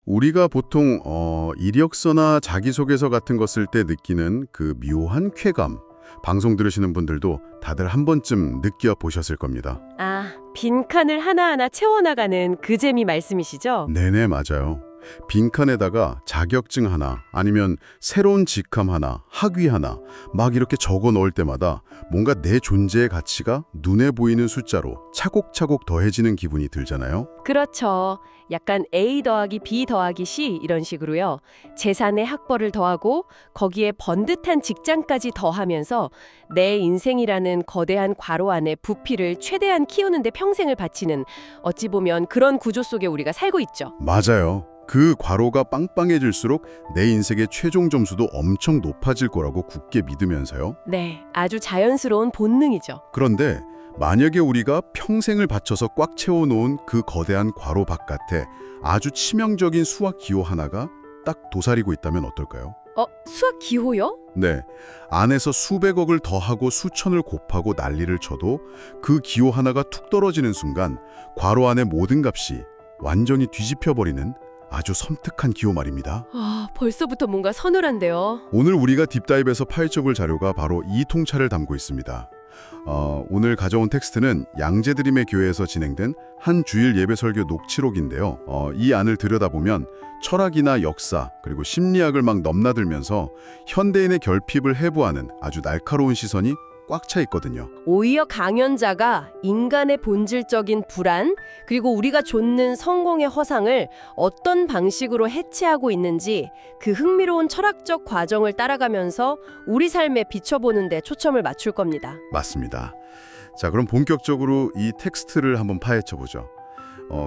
우리가 보통 이력서나 자기소개서 같은 거 쓸 때 느끼는 그 묘한 쾌감, 방송 들으시는 분들도 다들 한 번쯤 느껴보셨을 겁니다. 아, 빈칸을 하나하나 채워나가는 그 재미 말씀이시죠? 네네, 맞아요. 빈칸에다가 자격증 하나, 아니면 새로운 직함 하나, 학위 하나 막 이렇게 적어 넣을 때마다 뭔가 내 존재의 가치가 눈에 보이는 숫자로 차곡차곡 더해지는 기분이 들잖아요. 그렇죠. 약간 A 더하기 B 더하기 C 이런 식으로요. 재산의 학벌을 더하고 거기에 번듯한 직장까지 더하면서 내 인생이라는 거대한 괄호 안에 부피를 최대한 키우는 데 평생을 바치는, 어찌 보면 그런 구조 속에 우리가 살고 있죠. 맞아요. 그 괄호가 빵빵해질수록 내 인생의 최종 점수도 엄청 높아질 거라고 굳게 믿으면서요. 네, 아주 자연스러운 본능이죠. 그런데 만약에 우리가 평생을 바쳐서 꽉 채워놓은 그 거대한 괄호 바깥에 아주 치명적인 수학 기호 하나가 딱 도사리고 있다면 어떨까요? 수학 기호요? 네, 안에서 수백억을 더하고 수천을 곱하고 난리를 쳐도 그 기호 하나가 툭 떨어지는 순간 괄호 안의 모든 값이 완전히 뒤집혀버리는 아주 섬뜩한 기호 말입니다. 벌써부터 뭔가 서늘한데요. 오늘 우리가 딥다이브에서 파헤쳐볼 자료가 바로 이 통찰을 담고 있습니다. 오늘 가져온 텍스트는 양재드림의 교회에서 진행된 한 주일 예배 설교 녹취록인데요. 이 안을 들여다보면 철학이나 역사 그리고 심리학을 막 넘나들면서 현대인의 결핍을 해부하는 아주 날카로운 시선이 꽉 차 있거든요. 오히려 강연자가 인간의 본질적인 불안, 그리고 우리가 좇는 성공의 허상을 어떤 방식으로 해체하고 있는지 그 흥미로운 철학적 과정을 따라가면서 우리 삶에 비춰보는 데 초점을 맞출 겁니다. 맞습니다. 자, 그럼 본격적으로 이 텍스트를 한번 파헤쳐보죠.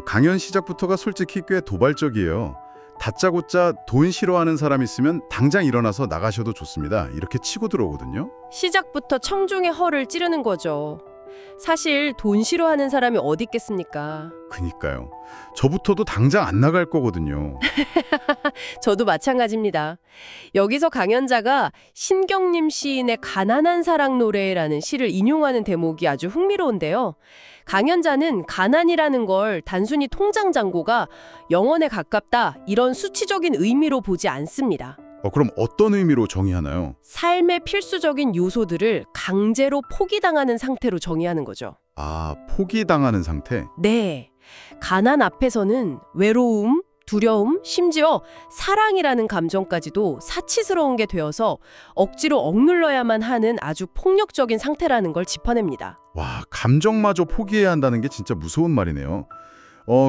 강연 시작부터가 솔직히 꽤 도발적이에요. 다짜고짜 돈 싫어하는 사람 있으면 당장 일어나서 나가셔도 좋습니다. 이렇게 치고 들어오거든요. 시작부터 청중의 허를 찌르는 거죠. 사실 돈 싫어하는 사람이 어디 있겠습니까? 그니까요. 저부터도 당장 안 나갈 거거든요. 저도 마찬가지입니다. 여기서 강연자가 신경림 시인의 가난한 사랑 노래라는 시를 인용하는 대목이 아주 흥미로운데요. 강연자는 가난이라는 걸 단순히 통장 잔고가 영원에 가깝다 이런 수치적인 의미로 보지 않습니다. 그럼 어떤 의미로 정의하나요? 삶의 필수적인 요소들을 강제로 포기당하는 상태로 정의하는 거죠. 아, 포기당하는 상태? 네. 가난 앞에서는 외로움, 두려움, 심지어 사랑이라는 감정까지도 사치스러운 게 되어서 억지로 억눌러야만 하는 아주 폭력적인 상태라는 걸 짚어냅니다. 와, 감정마저 포기해야 한다는 게 진짜 무서운 말이네요.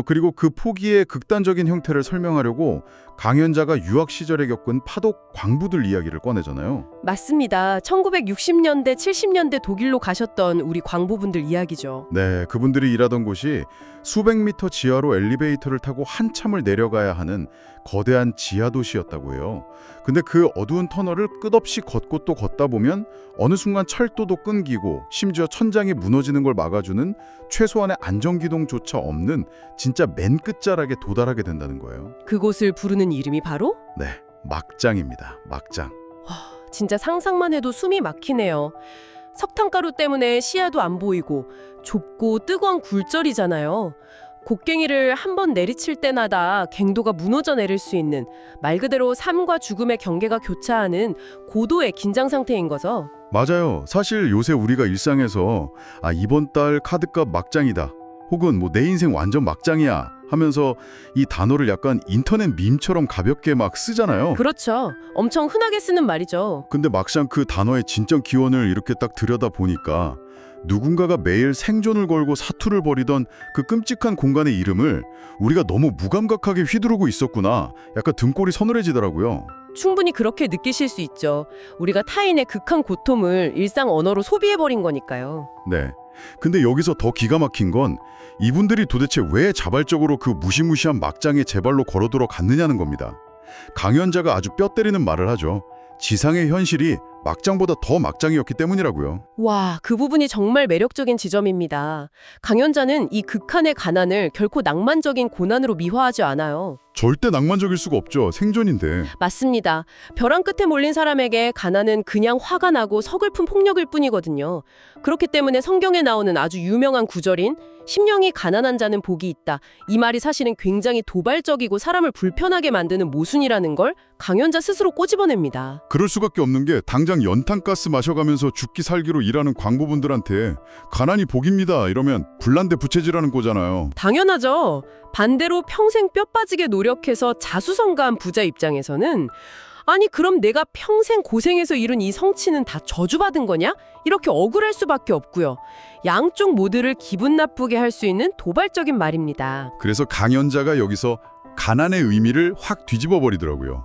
그리고 그 포기의 극단적인 형태를 설명하려고 강연자가 유학 시절에 겪은 파독 광부들 이야기를 꺼내잖아요. 맞습니다. 1960년대, 70년대 독일로 가셨던 우리 광부분들 이야기죠. 네, 그분들이 일하던 곳이 수백 미터 지하로 엘리베이터를 타고 한참을 내려가야 하는 거대한 지하도시였다고 해요. 근데 그 어두운 터널을 끝없이 걷고 또 걷다 보면 어느 순간 철도도 끊기고 심지어 천장이 무너지는 걸 막아주는 최소한의 안전기동조차 없는 진짜 맨 끝자락에 도달하게 된다는 거예요. 그곳을 부르는 이름이 바로? 네, 막장입니다. 막장. 진짜 상상만 해도 숨이 막히네요. 석탄가루 때문에 시야도 안 보이고 좁고 뜨거운 굴절이잖아요. 곡괭이를 한 번 내리칠 때마다 갱도가 무너져 내릴 수 있는, 말 그대로 삶과 죽음의 경계가 교차하는 고도의 긴장 상태인 거죠. 맞아요. 사실 요새 우리가 일상에서 이번 달 카드값 막장이다. 혹은 내 인생 완전 막장이야 하면서 이 단어를 약간 인터넷 밈처럼 가볍게 막 쓰잖아요. 그렇죠. 엄청 흔하게 쓰는 말이죠. 근데 막상 그 단어의 진정 기원을 이렇게 딱 들여다보니까 누군가가 매일 생존을 걸고 사투를 벌이던 그 끔찍한 공간의 이름을 우리가 너무 무감각하게 휘두르고 있었구나. 약간 등골이 서늘해지더라고요. 충분히 그렇게 느끼실 수 있죠. 우리가 타인의 극한 고통을 일상 언어로 소비해버린 거니까요. 네. 근데 여기서 더 기가 막힌 건 이분들이 도대체 왜 자발적으로 그 무시무시한 막장에 제 발로 걸어들어 갔느냐는 겁니다. 강연자가 아주 뼈 때리는 말을 하죠. 지상의 현실이 막장보다 더 막장이었기 때문이라고요. 와, 그 부분이 정말 매력적인 지점입니다. 강연자는 이 극한의 가난을 결코 낭만적인 고난으로 미화하지 않아요. 절대 낭만적일 수가 없죠. 생존인데. 맞습니다. 벼랑 끝에 몰린 사람에게 가난은 그냥 화가 나고 서글픈 폭력일 뿐이거든요. 그렇기 때문에 성경에 나오는 아주 유명한 구절인 심령이 가난한 자는 복이 있다. 이 말이 사실은 굉장히 도발적이고 사람을 불편하게 만드는 모순이라는 걸 강연자 스스로 꼬집어냅니다. 그럴 수밖에 없는 게 당장 연탄가스 마셔가면서 죽기 살기로 일하는 광부분들한테 가난이 복입니다 이러면 불난데 부채질하는 거잖아요. 당연하죠. 반대로 평생 뼈 빠지게 노력해서 자수성가한 부자 입장에서는 아니 그럼 내가 평생 고생해서 이룬 이 성취는 다 저주받은 거냐? 이렇게 억울할 수밖에 없고요. 양쪽 모두를 기분 나쁘게 할 수 있는 도발적인 말입니다. 그래서 강연자가 여기서 가난의 의미를 확 뒤집어 버리더라고요.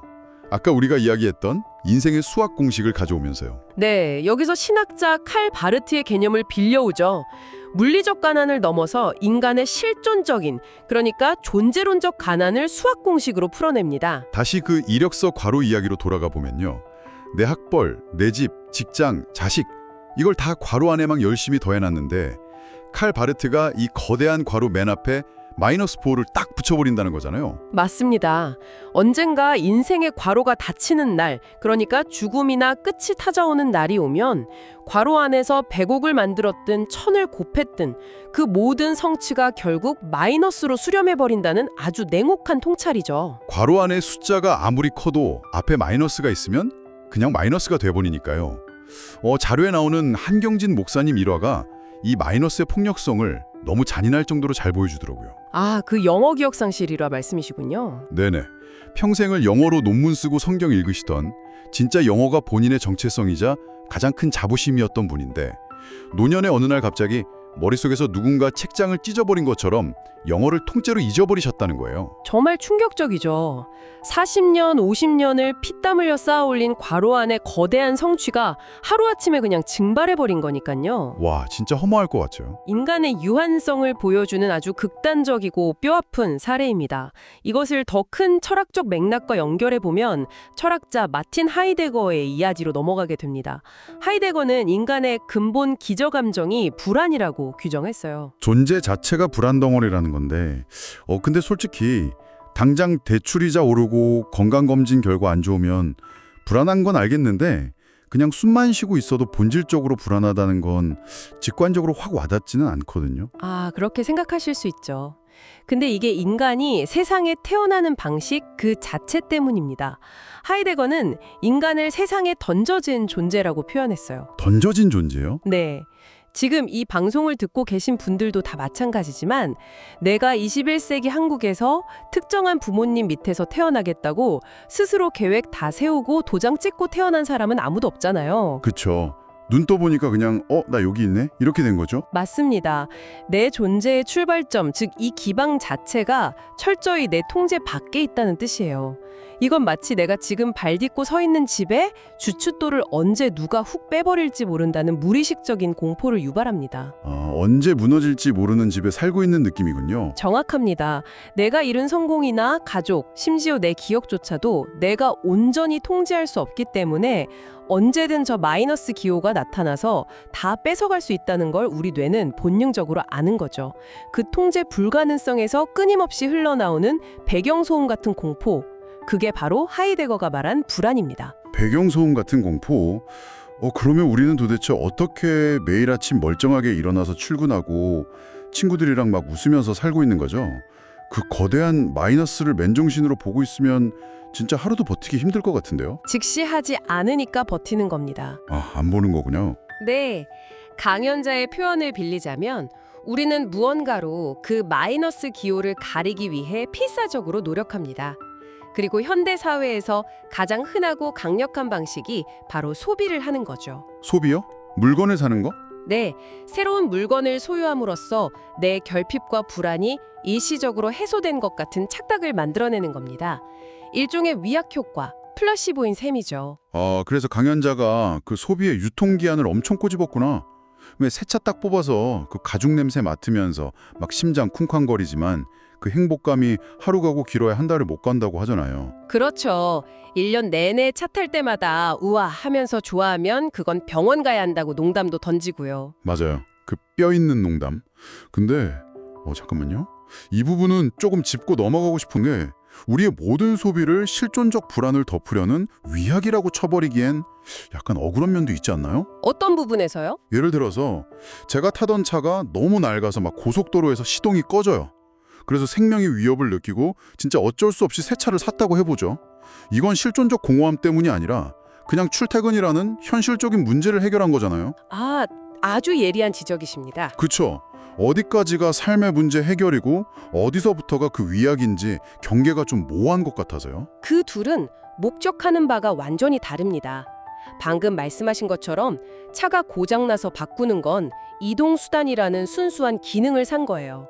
아까 우리가 이야기했던 인생의 수학 공식을 가져오면서요. 네, 여기서 신학자 칼 바르트의 개념을 빌려오죠. 물리적 가난을 넘어서 인간의 실존적인, 그러니까 존재론적 가난을 수학 공식으로 풀어냅니다. 다시 그 이력서 괄호 이야기로 돌아가 보면요. 내 학벌, 내 집, 직장, 자식 이걸 다 괄호 안에만 열심히 더해놨는데 칼 바르트가 이 거대한 괄호 맨 앞에 -4를 딱 붙여버린다는 거잖아요. 맞습니다. 언젠가 인생의 괄호가 닫히는 날, 그러니까 죽음이나 끝이 찾아오는 날이 오면 괄호 안에서 100억을 만들었든 1000을 곱했든 그 모든 성취가 결국 마이너스로 수렴해버린다는 아주 냉혹한 통찰이죠. 괄호 안에 숫자가 아무리 커도 앞에 마이너스가 있으면 그냥 마이너스가 돼버리니까요. 자료에 나오는 한경진 목사님 일화가 이 마이너스의 폭력성을 너무 잔인할 정도로 잘 보여주더라고요. 아, 그 영어 기억 상실이라 말씀이시군요. 네네. 평생을 영어로 논문 쓰고 성경 읽으시던 진짜 영어가 본인의 정체성이자 가장 큰 자부심이었던 분인데 노년의 어느 날 갑자기 머릿속에서 누군가 책장을 찢어버린 것처럼 영어를 통째로 잊어버리셨다는 거예요. 정말 충격적이죠. 40년, 50년을 피땀 흘려 쌓아올린 괄호 안의 거대한 성취가 하루아침에 그냥 증발해버린 거니까요. 와, 진짜 허무할 것 같죠. 인간의 유한성을 보여주는 아주 극단적이고 뼈아픈 사례입니다. 이것을 더 큰 철학적 맥락과 연결해보면 철학자 마틴 하이데거의 이야기로 넘어가게 됩니다. 하이데거는 인간의 근본 기저감정이 불안이라고 규정했어요. 존재 자체가 불안 덩어리라는 건데 근데 솔직히 당장 대출이자 오르고 건강검진 결과 안 좋으면 불안한 건 알겠는데 그냥 숨만 쉬고 있어도 본질적으로 불안하다는 건 직관적으로 확 와닿지는 않거든요. 아, 그렇게 생각하실 수 있죠. 근데 이게 인간이 세상에 태어나는 방식 그 자체 때문입니다. 하이데거는 인간을 세상에 던져진 존재라고 표현했어요. 던져진 존재요? 네. 지금 이 방송을 듣고 계신 분들도 다 마찬가지지만 내가 21세기 한국에서 특정한 부모님 밑에서 태어나겠다고 스스로 계획 다 세우고 도장 찍고 태어난 사람은 아무도 없잖아요. 그쵸. 눈 떠보니까 그냥 나 여기 있네? 이렇게 된 거죠? 맞습니다. 내 존재의 출발점, 즉 이 기방 자체가 철저히 내 통제 밖에 있다는 뜻이에요. 이건 마치 내가 지금 발 딛고 서 있는 집에 주춧돌을 언제 누가 훅 빼버릴지 모른다는 무의식적인 공포를 유발합니다. 언제 무너질지 모르는 집에 살고 있는 느낌이군요. 정확합니다. 내가 이룬 성공이나 가족, 심지어 내 기억조차도 내가 온전히 통제할 수 없기 때문에 언제든 저 마이너스 기호가 나타나서 다 뺏어갈 수 있다는 걸 우리 뇌는 본능적으로 아는 거죠. 그 통제 불가능성에서 끊임없이 흘러나오는 배경소음 같은 공포, 그게 바로 하이데거가 말한 불안입니다. 배경소음 같은 공포? 그러면 우리는 도대체 어떻게 매일 아침 멀쩡하게 일어나서 출근하고 친구들이랑 막 웃으면서 살고 있는 거죠? 그 거대한 마이너스를 맨정신으로 보고 있으면 진짜 하루도 버티기 힘들 것 같은데요? 직시하지 않으니까 버티는 겁니다. 안 보는 거군요. 네, 강연자의 표현을 빌리자면 우리는 무언가로 그 마이너스 기호를 가리기 위해 필사적으로 노력합니다. 그리고 현대 사회에서 가장 흔하고 강력한 방식이 바로 소비를 하는 거죠. 소비요? 물건을 사는 거? 네, 새로운 물건을 소유함으로써 내 결핍과 불안이 일시적으로 해소된 것 같은 착각을 만들어내는 겁니다. 일종의 위약 효과, 플라시보인 셈이죠. 그래서 강연자가 그 소비의 유통기한을 엄청 꼬집었구나. 왜 새 차 딱 뽑아서 그 가죽 냄새 맡으면서 막 심장 쿵쾅거리지만 그 행복감이 하루 가고 길어야 한 달을 못 간다고 하잖아요. 그렇죠. 1년 내내 차 탈 때마다 우와 하면서 좋아하면 그건 병원 가야 한다고 농담도 던지고요. 맞아요. 그 뼈 있는 농담. 근데 잠깐만요. 이 부분은 조금 짚고 넘어가고 싶은 게 우리의 모든 소비를 실존적 불안을 덮으려는 위약이라고 쳐버리기엔 약간 억울한 면도 있지 않나요? 어떤 부분에서요? 예를 들어서 제가 타던 차가 너무 낡아서 막 고속도로에서 시동이 꺼져요. 그래서 생명의 위협을 느끼고 진짜 어쩔 수 없이 새 차를 샀다고 해보죠. 이건 실존적 공허함 때문이 아니라 그냥 출퇴근이라는 현실적인 문제를 해결한 거잖아요. 아주 예리한 지적이십니다. 그쵸? 어디까지가 삶의 문제 해결이고 어디서부터가 그 위약인지 경계가 좀 모호한 것 같아서요. 그 둘은 목적하는 바가 완전히 다릅니다. 방금 말씀하신 것처럼 차가 고장나서 바꾸는 건 이동수단이라는 순수한 기능을 산 거예요.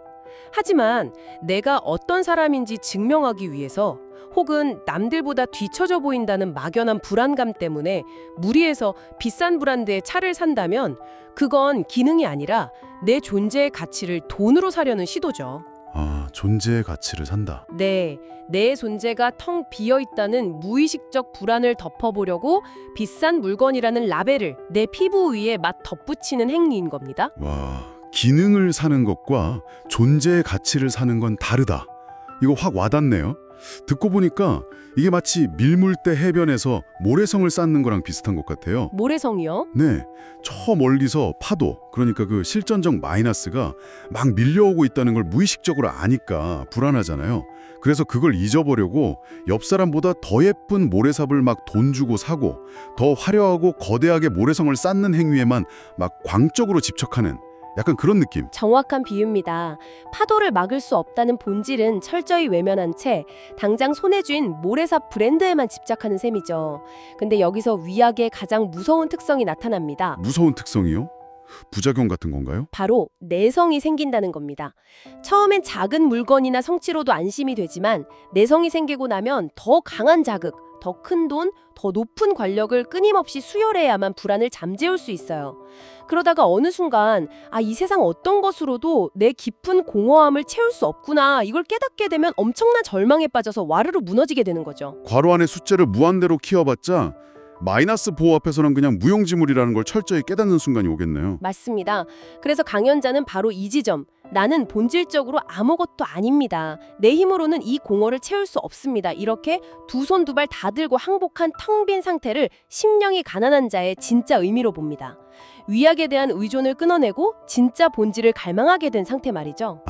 하지만 내가 어떤 사람인지 증명하기 위해서 혹은 남들보다 뒤처져 보인다는 막연한 불안감 때문에 무리해서 비싼 브랜드의 차를 산다면 그건 기능이 아니라 내 존재의 가치를 돈으로 사려는 시도죠. 존재의 가치를 산다. 네, 내 존재가 텅 비어 있다는 무의식적 불안을 덮어보려고 비싼 물건이라는 라벨을 내 피부 위에 막 덧붙이는 행위인 겁니다. 와, 기능을 사는 것과 존재의 가치를 사는 건 다르다. 이거 확 와닿네요. 듣고 보니까 이게 마치 밀물대 해변에서 모래성을 쌓는 거랑 비슷한 것 같아요. 모래성이요? 네, 저 멀리서 파도, 그러니까 그 실전적 마이너스가 막 밀려오고 있다는 걸 무의식적으로 아니까 불안하잖아요. 그래서 그걸 잊어보려고 옆 사람보다 더 예쁜 모래삽을 막 돈 주고 사고 더 화려하고 거대하게 모래성을 쌓는 행위에만 막 광적으로 집착하는 약간 그런 느낌. 정확한 비유입니다. 파도를 막을 수 없다는 본질은 철저히 외면한 채 당장 손에 쥔 모래삽 브랜드에만 집착하는 셈이죠. 근데 여기서 위약의 가장 무서운 특성이 나타납니다. 무서운 특성이요? 부작용 같은 건가요? 바로 내성이 생긴다는 겁니다. 처음엔 작은 물건이나 성취로도 안심이 되지만 내성이 생기고 나면 더 강한 자극, 더 큰 돈, 더 높은 권력을 끊임없이 수혈해야만 불안을 잠재울 수 있어요. 그러다가 어느 순간 이 세상 어떤 것으로도 내 깊은 공허함을 채울 수 없구나 이걸 깨닫게 되면 엄청난 절망에 빠져서 와르르 무너지게 되는 거죠. 괄호 안에 숫자를 무한대로 키워봤자 마이너스 보호 앞에서는 그냥 무용지물이라는 걸 철저히 깨닫는 순간이 오겠네요. 맞습니다. 그래서 강연자는 바로 이 지점, 나는 본질적으로 아무것도 아닙니다. 내 힘으로는 이 공허를 채울 수 없습니다. 이렇게 두 손 두 발 다 들고 항복한 텅 빈 상태를 심령이 가난한 자의 진짜 의미로 봅니다. 위약에 대한 의존을 끊어내고 진짜 본질을 갈망하게 된 상태 말이죠.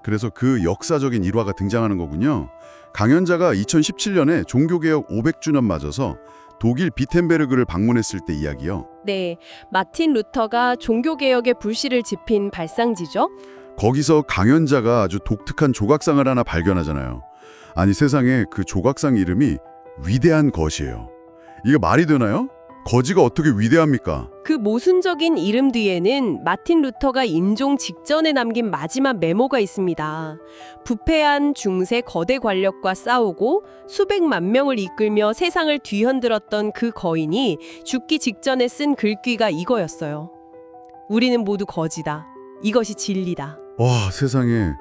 그래서 그 역사적인 일화가 등장하는 거군요. 강연자가 2017년에 종교개혁 500주년 맞아서 독일 비텐베르그를 방문했을 때 이야기요. 네, 마틴 루터가 종교개혁의 불씨를 지핀 발상지죠. 거기서 강연자가 아주 독특한 조각상을 하나 발견하잖아요. 아니 세상에 그 조각상 이름이 위대한 것이에요. 이게 말이 되나요? 거지가 어떻게 위대합니까? 그 모순적인 이름 뒤에는 마틴 루터가 임종 직전에 남긴 마지막 메모가 있습니다. 부패한 중세 거대 권력과 싸우고 수백만 명을 이끌며 세상을 뒤흔들었던 그 거인이 죽기 직전에 쓴 글귀가 이거였어요. 우리는 모두 거지다. 이것이 진리다. 와, 세상에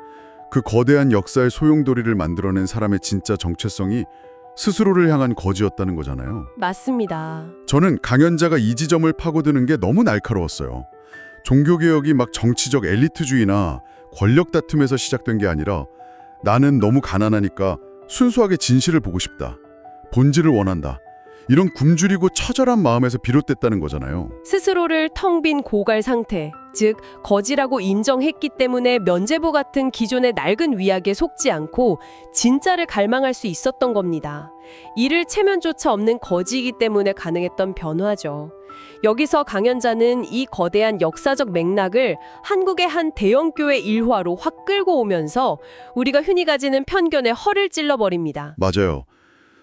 그 거대한 역사의 소용돌이를 만들어낸 사람의 진짜 정체성이 스스로를 향한 거지였다는 거잖아요. 맞습니다. 저는 강연자가 이 지점을 파고드는 게 너무 날카로웠어요. 종교개혁이 막 정치적 엘리트주의나 권력 다툼에서 시작된 게 아니라 나는 너무 가난하니까 순수하게 진실을 보고 싶다. 본질을 원한다. 이런 굶주리고 처절한 마음에서 비롯됐다는 거잖아요. 스스로를 텅 빈 고갈 상태, 즉 거지라고 인정했기 때문에 면죄부 같은 기존의 낡은 위약에 속지 않고 진짜를 갈망할 수 있었던 겁니다. 이를 체면조차 없는 거지이기 때문에 가능했던 변화죠. 여기서 강연자는 이 거대한 역사적 맥락을 한국의 한 대형교회 일화로 확 끌고 오면서 우리가 흔히 가지는 편견에 허를 찔러버립니다. 맞아요.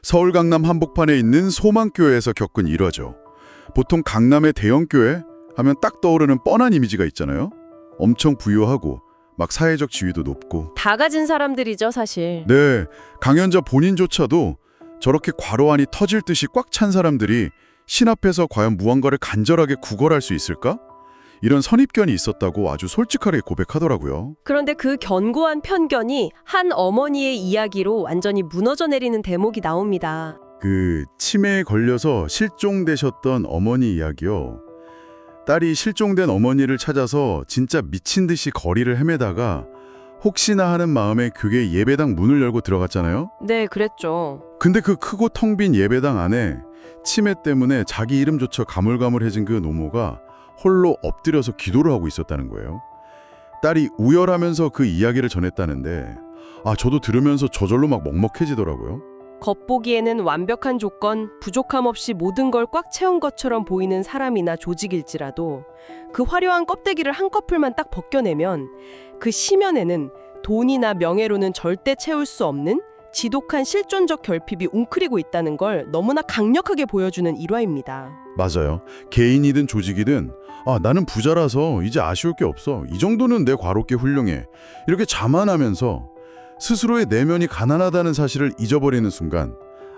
서울 강남 한복판에 있는 소망교회에서 겪은 일화죠. 보통 강남의 대형교회 하면 딱 떠오르는 뻔한 이미지가 있잖아요. 엄청 부유하고 막 사회적 지위도 높고. 다 가진 사람들이죠, 사실. 네, 강연자 본인조차도 저렇게 괄호 안이 터질 듯이 꽉 찬 사람들이 신 앞에서 과연 무언가를 간절하게 구걸할 수 있을까? 이런 선입견이 있었다고 아주 솔직하게 고백하더라고요. 그런데 그 견고한 편견이 한 어머니의 이야기로 완전히 무너져 내리는 대목이 나옵니다. 그 치매에 걸려서 실종되셨던 어머니 이야기요. 딸이 실종된 어머니를 찾아서 진짜 미친 듯이 거리를 헤매다가 혹시나 하는 마음에 교계 예배당 문을 열고 들어갔잖아요. 네, 그랬죠. 근데 그 크고 텅 빈 예배당 안에 치매 때문에 자기 이름조차 가물가물해진 그 노모가 홀로 엎드려서 기도를 하고 있었다는 거예요. 딸이 우열하면서 그 이야기를 전했다는데 저도 들으면서 저절로 막 먹먹해지더라고요. 겉보기에는 완벽한 조건, 부족함 없이 모든 걸 꽉 채운 것처럼 보이는 사람이나 조직일지라도 그 화려한 껍데기를 한꺼풀만 딱 벗겨내면 그 심연에는 돈이나 명예로는 절대 채울 수 없는 지독한 실존적 결핍이 웅크리고 있다는 걸 너무나 강력하게 보여주는 일화입니다. 맞아요. 개인이든 조직이든 나는 부자라서 이제 아쉬울 게 없어. 이 정도는 내 과롭게 훌륭해. 이렇게 자만하면서 스스로의 내면이 가난하다는 사실을 잊어버리는 순간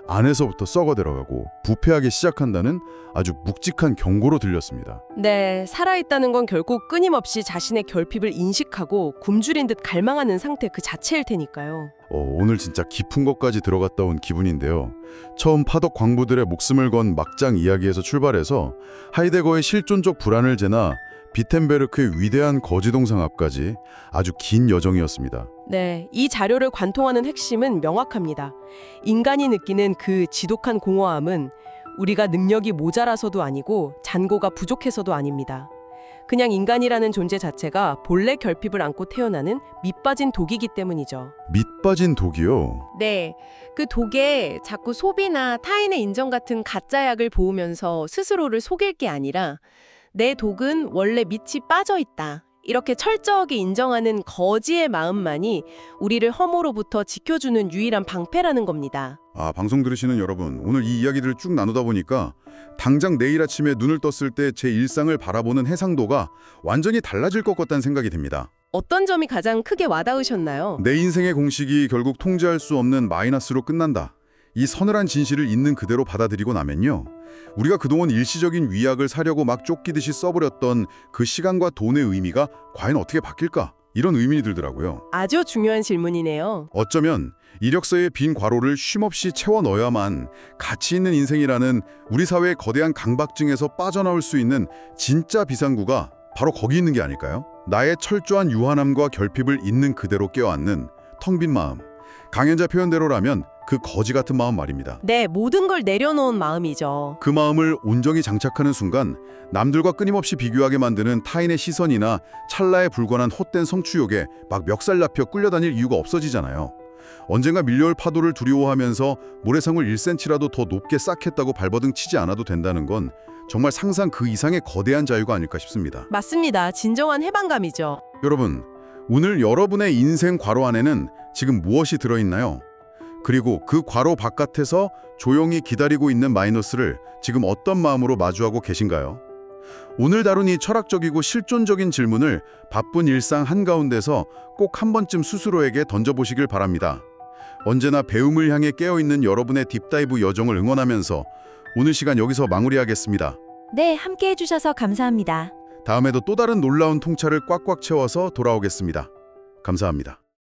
안에서부터 썩어 들어가고 부패하기 시작한다는 아주 묵직한 경고로 들렸습니다. 네, 살아있다는 건 결국 끊임없이 자신의 결핍을 인식하고 굶주린 듯 갈망하는 상태 그 자체일 테니까요. 오늘 진짜 깊은 것까지 들어갔다 온 기분인데요. 처음 파독 광부들의 목숨을 건 막장 이야기에서 출발해서 하이데거의 실존적 불안을 재나 비텐베르크의 위대한 거지동상 앞까지 아주 긴 여정이었습니다. 네, 이 자료를 관통하는 핵심은 명확합니다. 인간이 느끼는 그 지독한 공허함은 우리가 능력이 모자라서도 아니고 잔고가 부족해서도 아닙니다. 그냥 인간이라는 존재 자체가 본래 결핍을 안고 태어나는 밑빠진 독이기 때문이죠. 밑빠진 독이요? 네, 그 독에 자꾸 소비나 타인의 인정 같은 가짜 약을 보우면서 스스로를 속일 게 아니라 내 독은 원래 밑이 빠져 있다. 이렇게 철저하게 인정하는 거지의 마음만이 우리를 혐오로부터 지켜주는 유일한 방패라는 겁니다. 방송 들으시는 여러분, 오늘 이 이야기들을 쭉 나누다 보니까 당장 내일 아침에 눈을 떴을 때 제 일상을 바라보는 해상도가 완전히 달라질 것 같다는 생각이 듭니다. 어떤 점이 가장 크게 와닿으셨나요? 내 인생의 공식이 결국 통제할 수 없는 마이너스로 끝난다. 이 서늘한 진실을 있는 그대로 받아들이고 나면요. 우리가 그동안 일시적인 위약을 사려고 막 쫓기듯이 써버렸던 그 시간과 돈의 의미가 과연 어떻게 바뀔까? 이런 의문이 들더라고요. 아주 중요한 질문이네요. 어쩌면 이력서의 빈 괄호를 쉼없이 채워 넣어야만 가치 있는 인생이라는 우리 사회의 거대한 강박증에서 빠져나올 수 있는 진짜 비상구가 바로 거기 있는 게 아닐까요? 나의 철저한 유한함과 결핍을 있는 그대로 껴안는 텅 빈 마음. 강연자 표현대로라면 그 거지 같은 마음 말입니다. 네, 모든 걸 내려놓은 마음이죠. 그 마음을 온전히 장착하는 순간 남들과 끊임없이 비교하게 만드는 타인의 시선이나 찰나에 불과한 헛된 성취욕에 막 멱살 잡혀 끌려다닐 이유가 없어지잖아요. 언젠가 밀려올 파도를 두려워하면서 모래성을 1cm라도 더 높게 쌓겠다고 발버둥 치지 않아도 된다는 건 정말 상상 그 이상의 거대한 자유가 아닐까 싶습니다. 맞습니다. 진정한 해방감이죠. 여러분, 오늘 여러분의 인생 괄호 안에는 지금 무엇이 들어있나요? 그리고 그 괄호 바깥에서 조용히 기다리고 있는 마이너스를 지금 어떤 마음으로 마주하고 계신가요? 오늘 다룬 이 철학적이고 실존적인 질문을 바쁜 일상 한가운데서 꼭 한 번쯤 스스로에게 던져보시길 바랍니다. 언제나 배움을 향해 깨어있는 여러분의 딥다이브 여정을 응원하면서 오늘 시간 여기서 마무리하겠습니다. 네, 함께 해주셔서 감사합니다. 다음에도 또 다른 놀라운 통찰을 꽉꽉 채워서 돌아오겠습니다. 감사합니다.